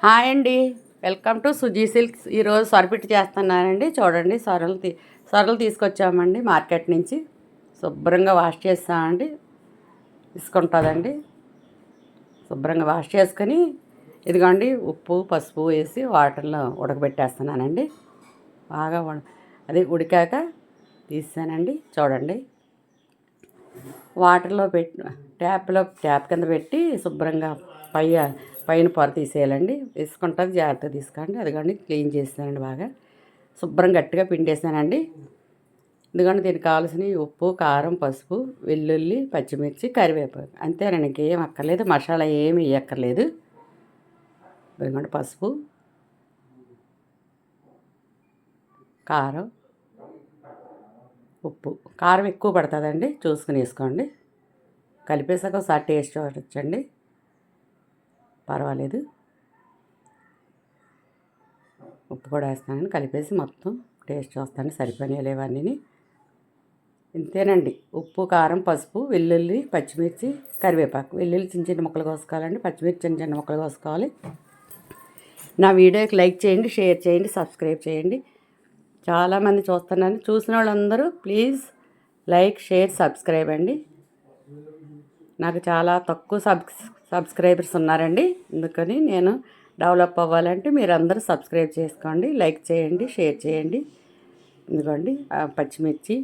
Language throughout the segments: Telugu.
హాయ్ అండి, వెల్కమ్ టు సుజీ సిల్క్స్. ఈరోజు సొరపిట్టు చేస్తున్నానండి. చూడండి, సొరలు తీసుకొచ్చామండి మార్కెట్ నుంచి. శుభ్రంగా వాష్ చేస్తామండి. తీసుకుంటుందండి. శుభ్రంగా వాష్ చేసుకొని ఇదిగోండి ఉప్పు పసుపు వేసి వాటర్లో ఉడకబెట్టేస్తున్నానండి. బాగా అది ఉడికాక తీసానండి. చూడండి, వాటర్లో పెట్టి ట్యాప్ కింద పెట్టి శుభ్రంగా పైన పొర తీసేయాలండి. తీసుకుంటుంది, జాగ్రత్తగా తీసుకోండి. అదిగోండి క్లీన్ చేసానండి. బాగా శుభ్రం గట్టిగా పిండేసానండి. ఎందుకంటే దీనికి కావాల్సినవి ఉప్పు కారం పసుపు వెల్లుల్లి పచ్చిమిర్చి కరివేపాకు అంతేనండి. ఇంకేం అక్కర్లేదు, మసాలా ఏమి వేయక్కర్లేదు. ఎందుకంటే పసుపు కారం ఉప్పు కారం ఎక్కువ పడుతుందండి, చూసుకుని వేసుకోండి. కలిపేసాక ఒకసారి టేస్ట్ వచ్చండి, పర్వాలేదు. ఉప్పు కూడా వేస్తానని కలిపేసి మొత్తం టేస్ట్ చూస్తాను సరిపోయినాయి లేవన్నీ. ఇంతేనండి. ఉప్పు కారం పసుపు వెల్లుల్లి పచ్చిమిర్చి కరివేపాకు. వెల్లుల్లి చిన్న చిన్న ముక్కలు కోసుకోవాలండి, పచ్చిమిర్చి చిన్న చిన్న ముక్కలు కోసుకోవాలి. నా వీడియోకి లైక్ చేయండి, షేర్ చేయండి, సబ్స్క్రైబ్ చేయండి. చాలామంది చూస్తున్నాను. చూసిన వాళ్ళందరూ ప్లీజ్ లైక్ షేర్ సబ్స్క్రైబ్ అండి. నాకు చాలా తక్కువ సబ్స్క్రైబర్స్ ఉన్నారండి. అందుకని నేను డెవలప్ అవ్వాలంటే మీరు అందరూ సబ్స్క్రైబ్ చేసుకోండి, లైక్ చేయండి, షేర్ చేయండి. ఎందుకండి పచ్చిమిర్చి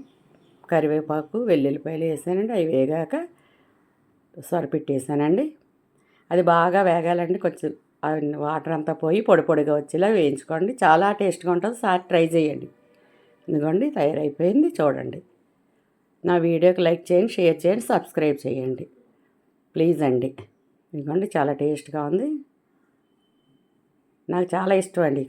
కరివేపాకు వెల్లుల్లిపాయలు వేసానండి. అవి వేగాక సొరపెట్టేసానండి. అది బాగా వేగాలండి. కొంచెం వాటర్ అంతా పోయి పొడి పొడిగా వచ్చేలా వేయించుకోండి. చాలా టేస్ట్గా ఉంటుంది. సార్ ట్రై చేయండి. ఎందుకండి తయారైపోయింది. చూడండి, నా వీడియోకి లైక్ చేయండి, షేర్ చేయండి, సబ్స్క్రైబ్ చేయండి ప్లీజ్ అండి. ఎందుకండి చాలా టేస్ట్గా ఉంది. నాకు చాలా ఇష్టం అండి.